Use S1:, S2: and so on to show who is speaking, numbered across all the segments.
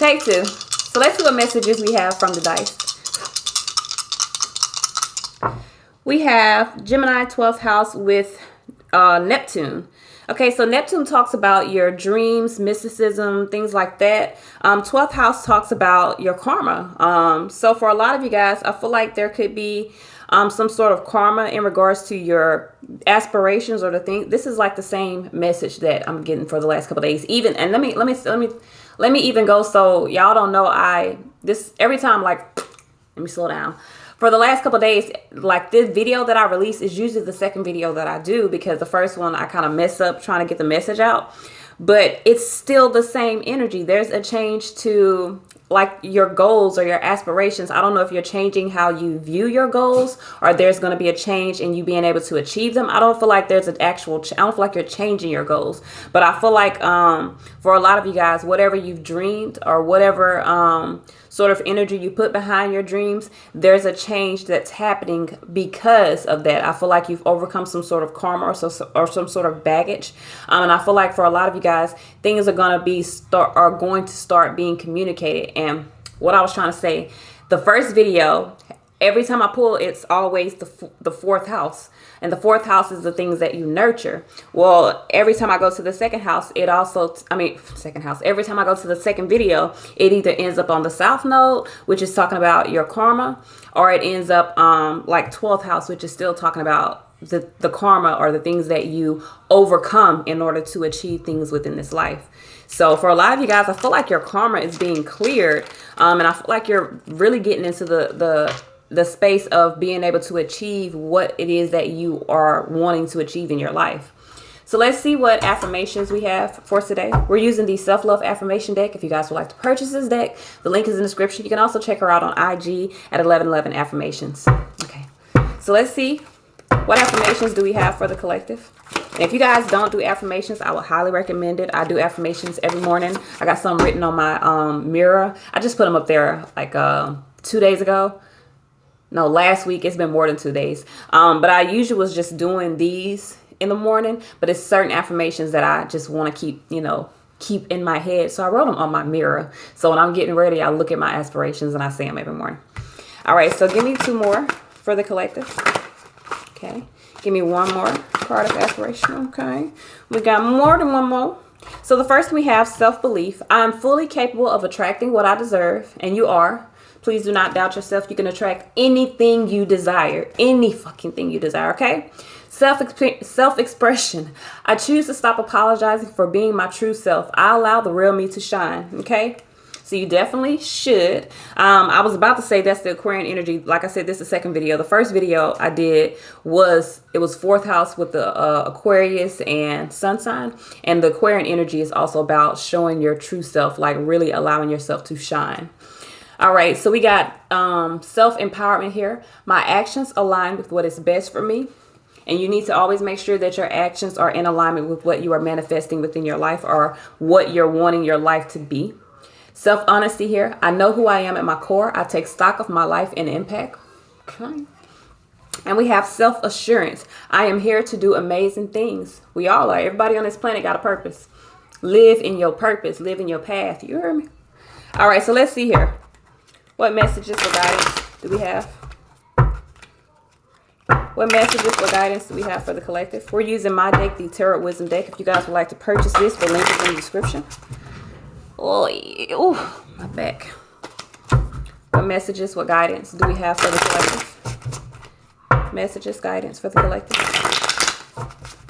S1: Take two. So let's see what messages we have from the dice. We have Gemini 12th house with Neptune. Okay, so Neptune talks about your dreams, mysticism, things like that. 12th house talks about your karma. So for a lot of you guys, I feel like there could be some sort of karma in regards to your aspirations or the thing. This is like the same message that I'm getting for the last couple of days. Even, and let me even go so y'all don't know. Every time, like, let me slow down. For the last couple of days, like, this video that I release is usually the second video that I do, because the first one I kind of mess up trying to get the message out. But it's still the same energy. There's a change to, like, your goals or your aspirations. I don't know if you're changing how you view your goals, or there's going to be a change in you being able to achieve them. I don't feel like there's an actual, I don't feel like you're changing your goals. But I feel like for a lot of you guys, whatever you've dreamed or whatever sort of energy you put behind your dreams, there's a change that's happening because of that. I feel like you've overcome some sort of karma or some sort of baggage. And I feel like for a lot of you guys, things are going to start being communicated. And what I was trying to say, the first video, every time I pull, it's always the fourth house. And the fourth house is the things that you nurture. Well, every time I go to the second house, every time I go to the second video, it either ends up on the south node, which is talking about your karma, or it ends up like 12th house, which is still talking about the karma or the things that you overcome in order to achieve things within this life. So for a lot of you guys, I feel like your karma is being cleared. And I feel like you're really getting into the space of being able to achieve what it is that you are wanting to achieve in your life. So let's see what affirmations we have for today. We're using the self-love affirmation deck. If you guys would like to purchase this deck, the link is in the description. You can also check her out on IG at 1111 affirmations. Okay, so let's see what affirmations do we have for the collective. And if you guys don't do affirmations, I would highly recommend it. I do affirmations every morning. I got some written on my mirror. I just put them up there like 2 days ago. No, last week. It's been more than 2 days. But I usually was just doing these in the morning, but it's certain affirmations that I just want to keep in my head. So I wrote them on my mirror. So when I'm getting ready, I look at my aspirations and I say them every morning. All right. So give me 2 more for the collective. Okay. Give me 1 more card of aspiration. Okay. We got more than 1 more. So the first we have self-belief. I am fully capable of attracting what I deserve. And you are. Please do not doubt yourself. You can attract anything you desire. Any fucking thing you desire, okay? Self-expression. I choose to stop apologizing for being my true self. I allow the real me to shine, okay? So you definitely should. I was about to say that's the Aquarian energy. Like I said, this is the second video. The first video I did was 4th house with the Aquarius and sun sign. And the Aquarian energy is also about showing your true self, like really allowing yourself to shine. All right, so we got self-empowerment here. My actions align with what is best for me. And you need to always make sure that your actions are in alignment with what you are manifesting within your life or what you're wanting your life to be. Self-honesty here. I know who I am at my core. I take stock of my life and impact. Okay. And we have self-assurance. I am here to do amazing things. We all are. Everybody on this planet got a purpose. Live in your purpose. Live in your path. You heard me? All right, so let's see here. What messages for guidance do we have? What messages for guidance do we have for the collective? We're using my deck, the Tarot Wisdom deck. If you guys would like to purchase this, the link is in the description. Oh, my back. What messages, what guidance do we have for the collective? Messages, guidance for the collective.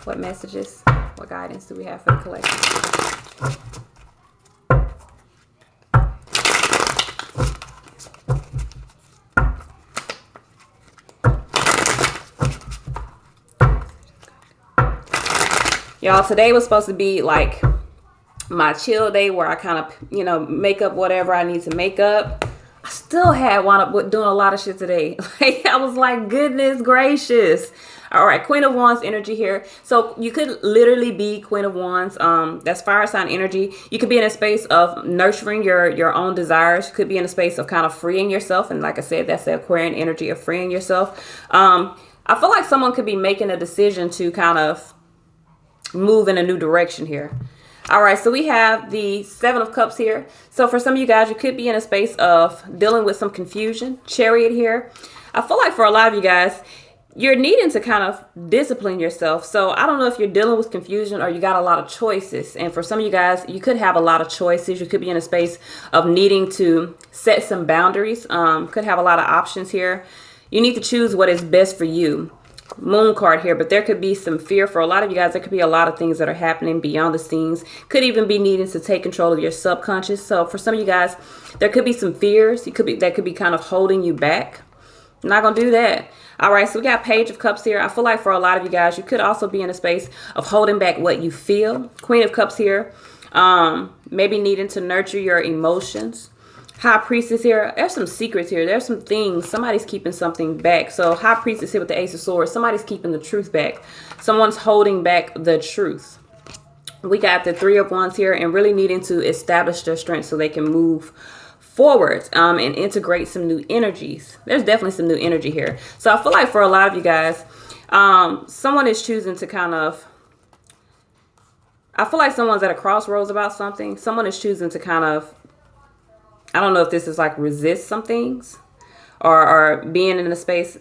S1: What messages, what guidance do we have for the collective? Y'all, today was supposed to be like my chill day where I kind of, make up whatever I need to make up. I still had wound up doing a lot of shit today. I was like, goodness gracious. All right, Queen of Wands energy here. So you could literally be Queen of Wands. That's fire sign energy. You could be in a space of nurturing your own desires. You could be in a space of kind of freeing yourself. And like I said, that's the Aquarian energy of freeing yourself. I feel like someone could be making a decision to kind of move in a new direction here. All right, so we have the Seven of Cups here. So for some of you guys, you could be in a space of dealing with some confusion. Chariot here. I feel like for a lot of you guys, you're needing to kind of discipline yourself. So I don't know if you're dealing with confusion or you got a lot of choices. And for some of you guys, you could have a lot of choices. You could be in a space of needing to set some boundaries. Could have a lot of options here. You need to choose what is best for you. Moon card here, but there could be some fear for a lot of you guys. There could be a lot of things that are happening beyond the scenes. Could even be needing to take control of your subconscious. So for some of you guys, there could be some fears. That could be kind of holding you back. I'm not gonna do that. All right, so we got Page of Cups here. I feel like for a lot of you guys, you could also be in a space of holding back what you feel. Queen of Cups here. Maybe needing to nurture your emotions. High Priestess here. There's some secrets here. There's some things. Somebody's keeping something back. So High Priestess here with the Ace of Swords. Somebody's keeping the truth back. Someone's holding back the truth. We got the Three of Wands here and really needing to establish their strength so they can move forward and integrate some new energies. There's definitely some new energy here. So I feel like for a lot of you guys, someone is choosing to kind of, I feel like someone's at a crossroads about something. Someone is choosing to kind of, I don't know if this is like resist some things or being in a space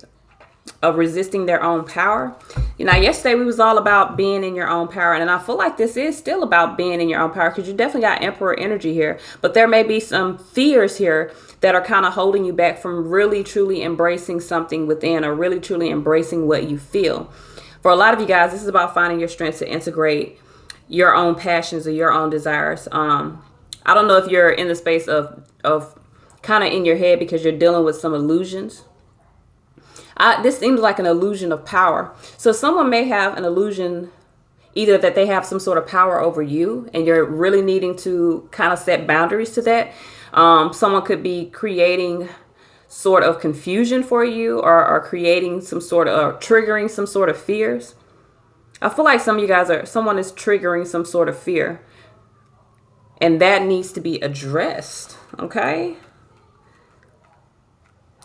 S1: of resisting their own power. You know, yesterday we was all about being in your own power. And I feel like this is still about being in your own power because you definitely got Emperor energy here. But there may be some fears here that are kind of holding you back from really, truly embracing something within or really, truly embracing what you feel. For a lot of you guys, this is about finding your strength to integrate your own passions or your own desires. I don't know if you're in the space of kind of in your head because you're dealing with some illusions. This seems like an illusion of power. So someone may have an illusion either that they have some sort of power over you and you're really needing to kind of set boundaries to that. Someone could be creating sort of confusion for you or creating some sort of triggering some sort of fears. I feel like some of you guys someone is triggering some sort of fear. And that needs to be addressed, okay?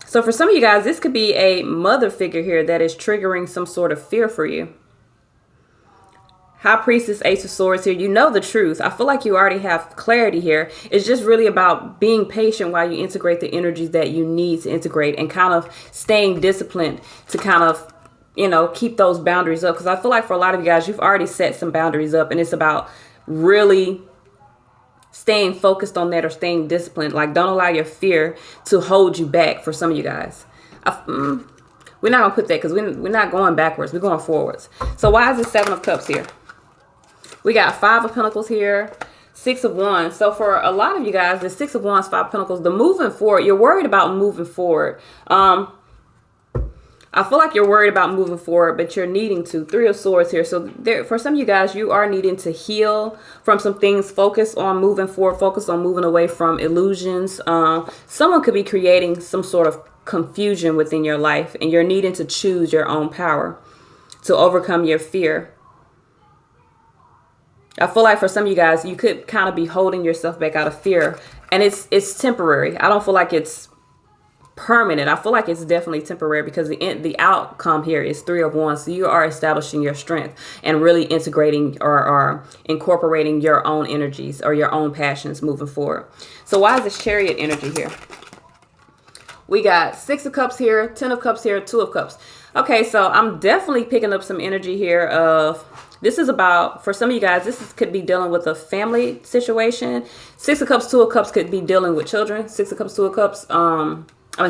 S1: So for some of you guys, this could be a mother figure here that is triggering some sort of fear for you. High Priestess, Ace of Swords here. You know the truth. I feel like you already have clarity here. It's just really about being patient while you integrate the energies that you need to integrate and kind of staying disciplined to kind of, you know, keep those boundaries up. Because I feel like for a lot of you guys, you've already set some boundaries up and it's about really staying focused on that or staying disciplined. Like, don't allow your fear to hold you back for some of you guys. We're not going to put that because we're not going backwards. We're going forwards. So why is this Seven of Cups here? We got Five of Pentacles here. Six of Wands. So for a lot of you guys, the Six of Wands, Five of Pentacles, the moving forward, you're worried about moving forward. I feel like you're worried about moving forward, but you're needing to. Three of Swords here. So there, for some of you guys, you are needing to heal from some things. Focus on moving forward. Focus on moving away from illusions. Someone could be creating some sort of confusion within your life, and you're needing to choose your own power to overcome your fear. I feel like for some of you guys, you could kind of be holding yourself back out of fear, and it's temporary. I don't feel like it's permanent. I feel like it's definitely temporary because the outcome here is Three of Wands. So you are establishing your strength and really integrating or incorporating your own energies or your own passions moving forward. So why is this Chariot energy here? We got Six of Cups here, Ten of Cups here, Two of Cups. Okay, so I'm definitely picking up some energy here of, this is about, for some of you guys, could be dealing with a family situation. Six of Cups, Two of Cups could be dealing with children. Six of Cups, Two of Cups,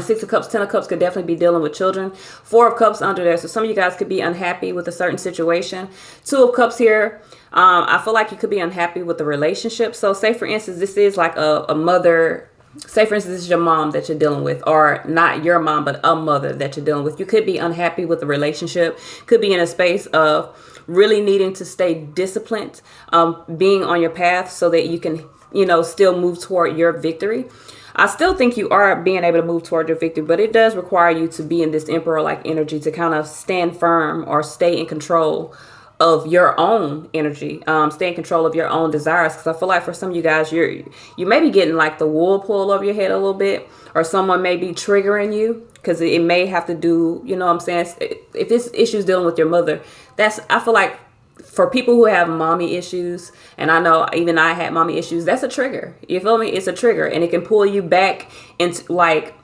S1: Six of Cups, Ten of Cups could definitely be dealing with children. Four of Cups under there. So some of you guys could be unhappy with a certain situation. Two of Cups here. I feel like you could be unhappy with the relationship. So say, for instance, this is like a mother. Say, for instance, this is your mom that you're dealing with, or not your mom, but a mother that you're dealing with. You could be unhappy with the relationship. Could be in a space of really needing to stay disciplined, being on your path so that you can, you know, still move toward your victory. I still think you are being able to move toward your victory, but it does require you to be in this emperor-like energy to kind of stand firm or stay in control of your own energy, stay in control of your own desires. Because I feel like for some of you guys, you may be getting like the wool pulled over your head a little bit, or someone may be triggering you because it may have to do, you know what I'm saying? If this issue's dealing with your mother, I feel like for people who have mommy issues, and I know even I had mommy issues, that's a trigger. You feel me? It's a trigger, and it can pull you back into like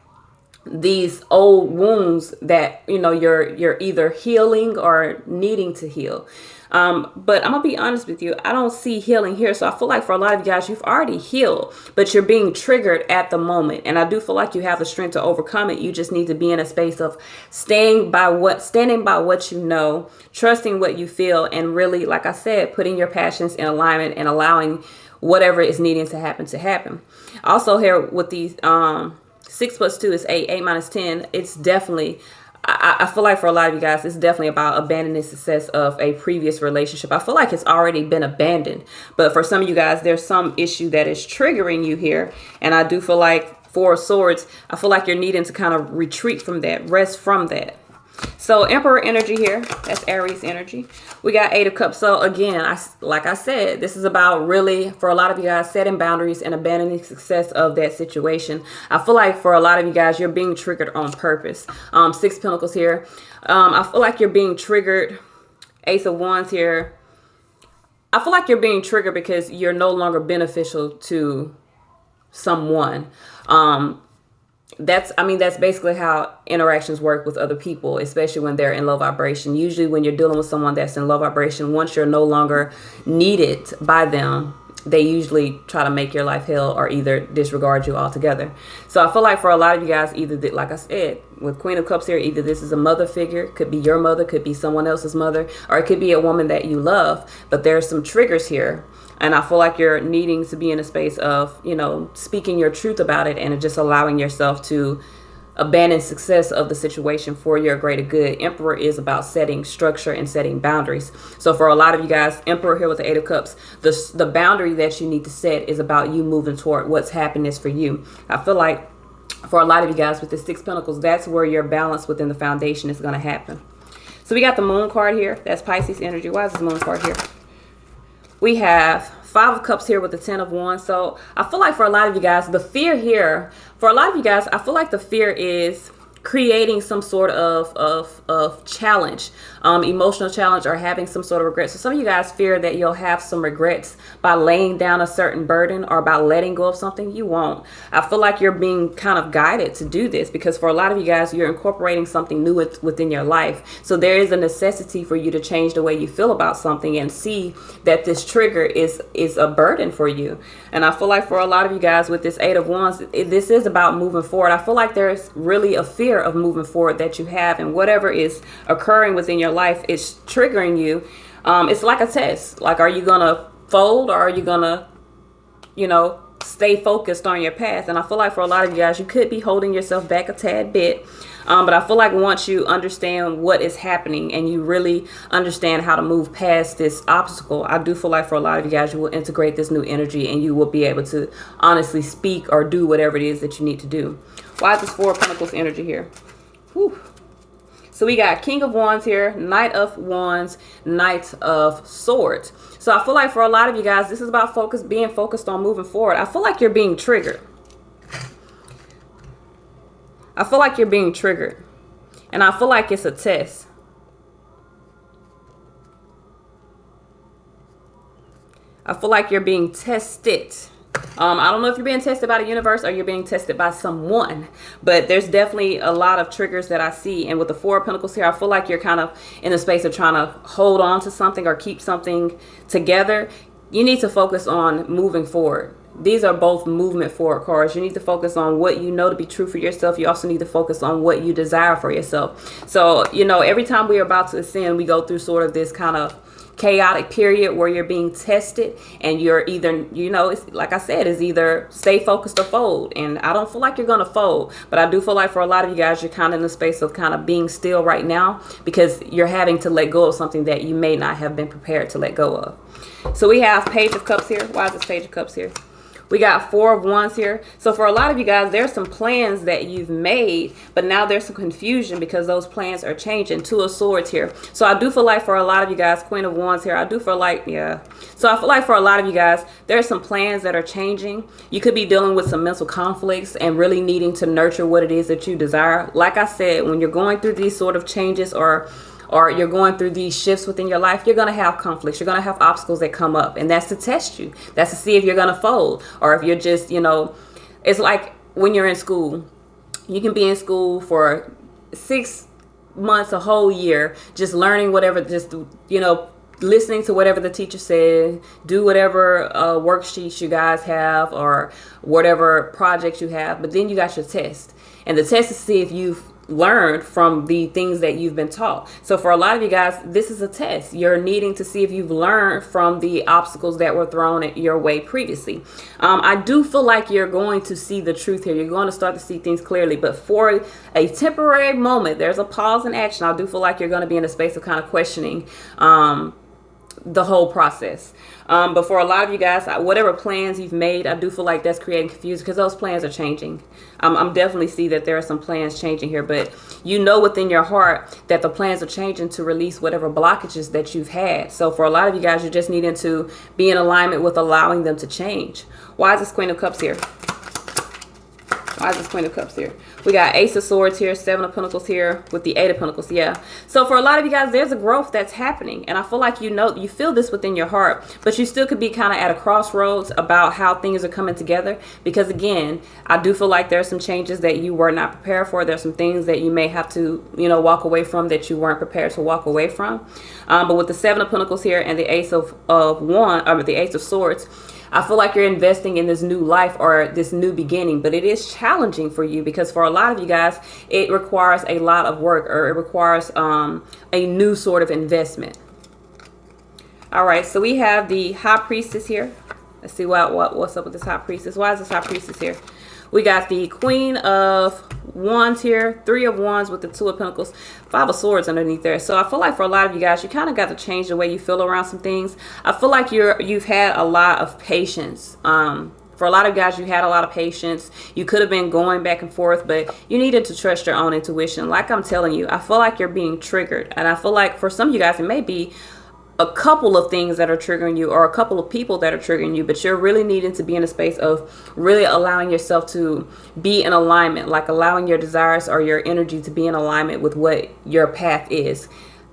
S1: these old wounds that you're either healing or needing to heal. But I'm gonna be honest with you, I don't see healing here. So I feel like for a lot of you guys, you've already healed, but you're being triggered at the moment. And I do feel like you have the strength to overcome it. You just need to be in a space of standing by what you know, trusting what you feel, and really, like I said, putting your passions in alignment and allowing whatever is needing to happen. Also here with these 6 plus 2 is 8, 8 minus 10. It's definitely, I feel like for a lot of you guys, it's definitely about abandoning success of a previous relationship. I feel like it's already been abandoned. But for some of you guys, there's some issue that is triggering you here. And I do feel like 4 of Swords, I feel like you're needing to kind of retreat from that, rest from that. So Emperor energy here, that's Aries energy. We got 8 of Cups. So again, like I said, this is about really, for a lot of you guys, setting boundaries and abandoning success of that situation. I feel like for a lot of you guys, you're being triggered on purpose. 6 Pentacles here. I feel like you're being triggered. Ace of Wands here. I feel like you're being triggered because you're no longer beneficial to someone. That's basically how interactions work with other people, especially when they're in low vibration. Usually when you're dealing with someone that's in low vibration, once you're no longer needed by them, they usually try to make your life hell or either disregard you altogether. So I feel like for a lot of you guys, either like I said, with Queen of Cups here, either this is a mother figure, could be your mother, could be someone else's mother, or it could be a woman that you love. But there's some triggers here. And I feel like you're needing to be in a space of, speaking your truth about it and just allowing yourself to abandon success of the situation for your greater good. Emperor is about setting structure and setting boundaries. So for a lot of you guys, Emperor here with the 8 of Cups, the boundary that you need to set is about you moving toward what's happiness for you. I feel like for a lot of you guys with the 6 Pentacles, that's where your balance within the foundation is going to happen. So we got the Moon card here. That's Pisces energy. Why is this Moon card here? We have 5 of Cups here with the 10 of Wands. So I feel like for a lot of you guys, the fear here, for a lot of you guys, I feel like the fear is creating some sort of challenge, emotional challenge, or having some sort of regret. So some of you guys fear that you'll have some regrets by laying down a certain burden or by letting go of something. You won't. I feel like you're being kind of guided to do this because for a lot of you guys, you're incorporating something new within your life. So there is a necessity for you to change the way you feel about something and see that this trigger is a burden for you. And I feel like for a lot of you guys with this 8 of Wands, this is about moving forward. I feel like there's really a fear of moving forward that you have, and whatever is occurring within your life is triggering you. It's like a test. Like, are you gonna fold or are you gonna stay focused on your path? And I feel like for a lot of you guys, you could be holding yourself back a tad bit, but I feel like once you understand what is happening and you really understand how to move past this obstacle, I do feel like for a lot of you guys, you will integrate this new energy and you will be able to honestly speak or do whatever it is that you need to do. Why is this 4 of Pentacles energy here? Whew. So we got King of Wands here, Knight of Wands, Knight of Swords. So I feel like for a lot of you guys, this is about being focused on moving forward. I feel like you're being triggered. I feel like you're being triggered. And I feel like it's a test. I feel like you're being tested. I don't know if you're being tested by the universe or you're being tested by someone, but there's definitely a lot of triggers that I see. And with the 4 of Pentacles here, I feel like you're kind of in a space of trying to hold on to something or keep something together. You need to focus on moving forward. These are both movement forward cards. You need to focus on what you know to be true for yourself. You also need to focus on what you desire for yourself. So, every time we are about to ascend, we go through sort of this kind of chaotic period where you're being tested and you're either, it's, like I said, is either stay focused or fold. And I don't feel like you're going to fold, but I do feel like for a lot of you guys, you're kind of in the space of kind of being still right now because you're having to let go of something that you may not have been prepared to let go of. So we have Page of Cups here. Why is this Page of Cups here? We got 4 of Wands here. So for a lot of you guys, there's some plans that you've made, but now there's some confusion because those plans are changing. 2 of Swords here. So I do feel like for a lot of you guys, Queen of Wands here, I do feel like, yeah. So I feel like for a lot of you guys, there's some plans that are changing. You could be dealing with some mental conflicts and really needing to nurture what it is that you desire. Like I said, when you're going through these sort of changes or or you're going through these shifts within your life, you're going to have conflicts. You're going to have obstacles that come up, and that's to test you. That's to see if you're going to fold, or if you're just, it's like when you're in school. You can be in school for 6 months, a whole year, just learning whatever, just, listening to whatever the teacher said, do whatever worksheets you guys have or whatever projects you have. But then you got your test. And the test is to see if you've learned from the things that you've been taught. So for a lot of you guys, this is a test. You're needing to see if you've learned from the obstacles that were thrown at your way previously. I do feel like you're going to see the truth here. You're going to start to see things clearly. But for a temporary moment, there's a pause in action. I do feel like you're going to be in a space of kind of questioning the whole process. But for a lot of you guys, whatever plans you've made, I do feel like that's creating confusion because those plans are changing. I'm definitely see that there are some plans changing here, but you know within your heart that the plans are changing to release whatever blockages that you've had. So for a lot of you guys, you're just needing to be in alignment with allowing them to change. Why is this Queen of Cups here? Why is this Queen of Cups here? We got Ace of Swords here, Seven of Pentacles here with the Eight of Pentacles. Yeah. So for a lot of you guys, there's a growth that's happening. And I feel like you feel this within your heart, but you still could be kind of at a crossroads about how things are coming together. Because again, I do feel like there's some changes that you were not prepared for. There's some things that you may have to, walk away from that you weren't prepared to walk away from. But with the Seven of Pentacles here and the Ace of the Ace of Swords, I feel like you're investing in this new life or this new beginning, but it is challenging for you because for a lot of you guys, it requires a lot of work, or it requires a new sort of investment. All right, so we have the High Priestess here. Let's see what's up with this High Priestess. Why is this High Priestess here? We got the Queen of Wands here, Three of Wands with the Two of Pentacles, Five of Swords underneath there. So I feel like for a lot of you guys, you kind of got to change the way you feel around some things. I feel like you've had a lot of patience. For a lot of guys, you had a lot of patience. You could have been going back and forth, but you needed to trust your own intuition. Like I'm telling you, I feel like you're being triggered. And I feel like for some of you guys, it may be a couple of things that are triggering you or a couple of people that are triggering you, but you're really needing to be in a space of really allowing yourself to be in alignment, like allowing your desires or your energy to be in alignment with what your path is.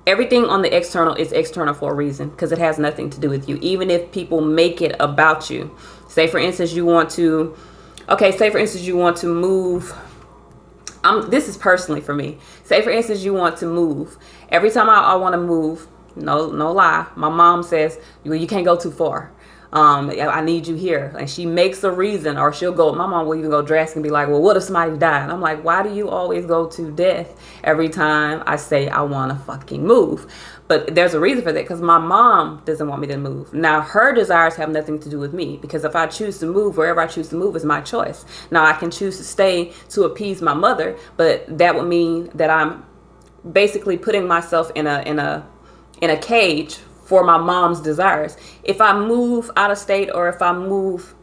S1: Everything on the external is external for a reason because it has nothing to do with you. Even if people make it about you. Say for instance, you want to move. This is personally for me. Say for instance, you want to move. Every time I want to move, no lie, my mom says, well, you can't go too far. I need you here. And she makes a reason, or she'll go, my mom will even go drastic and be like, well, what if somebody died? And I'm like, why do you always go to death every time I say I want to fucking move? But there's a reason for that, because my mom doesn't want me to move. Now, her desires have nothing to do with me, because if I choose to move, wherever I choose to move is my choice. Now, I can choose to stay to appease my mother, but that would mean that I'm basically putting myself in a cage for my mom's desires. If I move out of state or if I move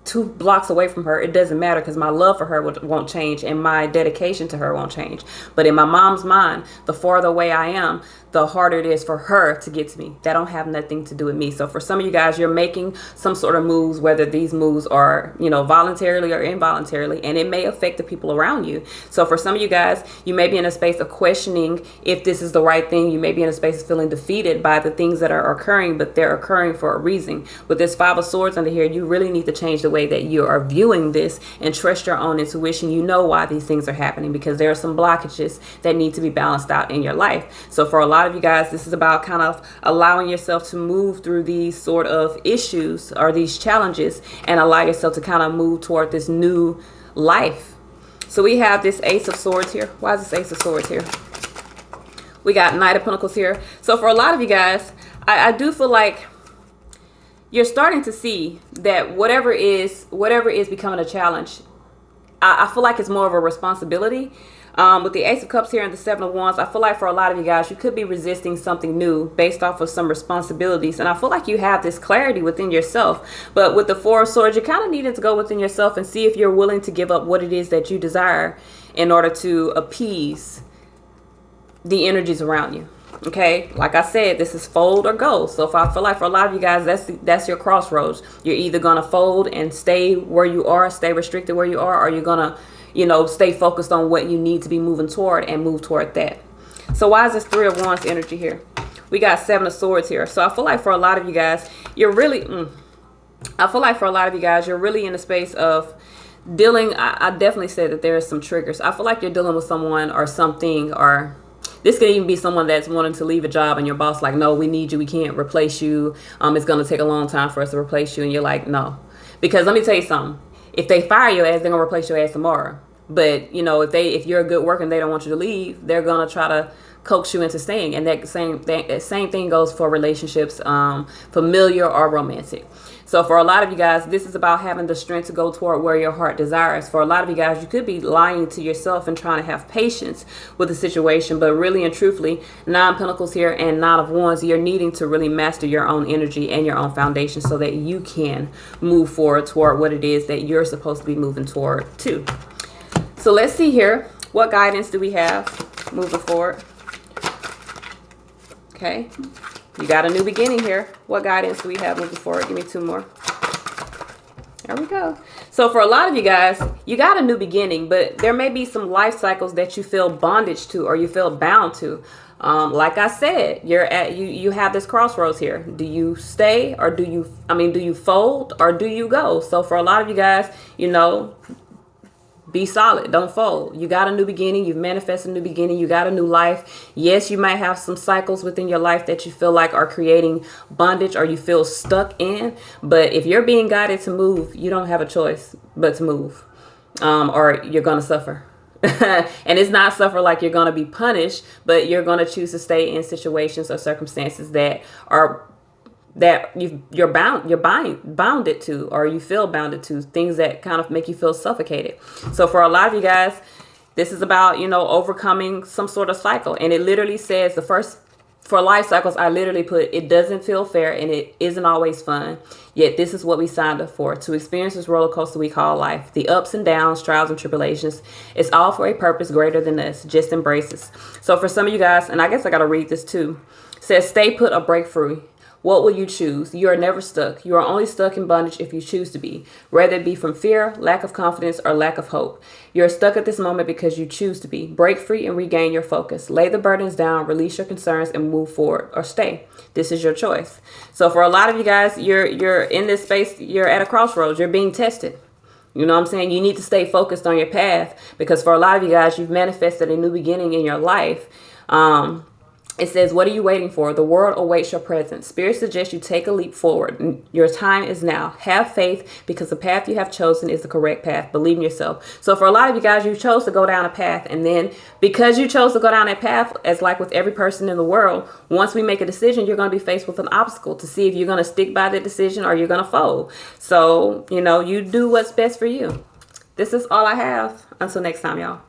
S1: 2 blocks away from her, it doesn't matter because my love for her won't change and my dedication to her won't change. But in my mom's mind, the farther away I am, the harder it is for her to get to me. That don't have nothing to do with me. So for some of you guys, you're making some sort of moves, whether these moves are, voluntarily or involuntarily, and it may affect the people around you. So for some of you guys, you may be in a space of questioning if this is the right thing. You may be in a space of feeling defeated by the things that are occurring, but they're occurring for a reason. With this Five of Swords under here, you really need to change the way that you are viewing this and trust your own intuition. You know why these things are happening, because there are some blockages that need to be balanced out in your life. So for a lot of you guys, this is about kind of allowing yourself to move through these sort of issues or these challenges and allow yourself to kind of move toward this new life. So we have this Ace of Swords here. Why is this Ace of Swords here? We got Knight of Pentacles here. So for a lot of you guys, I do feel like you're starting to see that whatever is becoming a challenge, I feel like it's more of a responsibility. With the Ace of Cups here and the Seven of Wands, I feel like for a lot of you guys, you could be resisting something new based off of some responsibilities. And I feel like you have this clarity within yourself. But with the Four of Swords, you kind of needed to go within yourself and see if you're willing to give up what it is that you desire in order to appease the energies around you. Okay, like I said, this is fold or go. So if I feel like for a lot of you guys, that's your crossroads. You're either gonna fold and stay where you are, stay restricted where you are, or you're gonna stay focused on what you need to be moving toward and move toward that. So why is this Three of Wands energy here? We got Seven of Swords here. So I feel like for a lot of you guys, you're really, I feel like for a lot of you guys, you're really in the space of dealing. I definitely said that there are some triggers. I feel like you're dealing with someone or something, or this could even be someone that's wanting to leave a job and your boss like, no, we need you. We can't replace you. It's going to take a long time for us to replace you. And you're like, no. Because let me tell you something. If they fire your ass, they're going to replace your ass tomorrow. But, you know, if you're a good worker and they don't want you to leave, they're going to try to coax you into staying. And that same thing goes for relationships, familiar or romantic. So for a lot of you guys, this is about having the strength to go toward where your heart desires. For a lot of you guys, you could be lying to yourself and trying to have patience with the situation. But really and truthfully, Nine of Pentacles here and Nine of Wands, you're needing to really master your own energy and your own foundation so that you can move forward toward what it is that you're supposed to be moving toward too. So let's see here. What guidance do we have moving forward? Okay. You got a new beginning here. What guidance do we have moving forward? Give me two more. There we go. So for a lot of you guys, you got a new beginning, but there may be some life cycles that you feel bondage to or you feel bound to. Like I said, you have this crossroads here. Do you stay or do you fold or do you go? So for a lot of you guys, you know, be solid. Don't fold. You got a new beginning. You've manifested a new beginning. You got a new life. Yes, you might have some cycles within your life that you feel like are creating bondage or you feel stuck in. But if you're being guided to move, you don't have a choice but to move, or you're going to suffer. And it's not suffer like you're going to be punished, but you're going to choose to stay in situations or circumstances that you're bounded to, or you feel bounded to, things that kind of make you feel suffocated. So for a lot of you guys, this is about, you know, overcoming some sort of cycle. And it literally says for life cycles, I literally put, it doesn't feel fair and it isn't always fun. Yet this is what we signed up for, to experience this roller coaster we call life. The ups and downs, trials and tribulations. It's all for a purpose greater than us. Just embrace it. So for some of you guys, and I guess I got to read this too, it says stay put or break free. What will you choose? You are never stuck. You are only stuck in bondage if you choose to be, whether it be from fear, lack of confidence, or lack of hope. You're stuck at this moment because you choose to be. Break free and regain your focus. Lay the burdens down, release your concerns, and move forward or stay. This is your choice. So for a lot of you guys, you're in this space, you're at a crossroads, you're being tested. You know what I'm saying? You need to stay focused on your path, because for a lot of you guys, you've manifested a new beginning in your life. It says, what are you waiting for? The world awaits your presence. Spirit suggests you take a leap forward. Your time is now. Have faith, because the path you have chosen is the correct path. Believe in yourself. So for a lot of you guys, you chose to go down a path. And then because you chose to go down that path, as like with every person in the world, once we make a decision, you're going to be faced with an obstacle to see if you're going to stick by the decision or you're going to fold. So, you know, you do what's best for you. This is all I have. Until next time, y'all.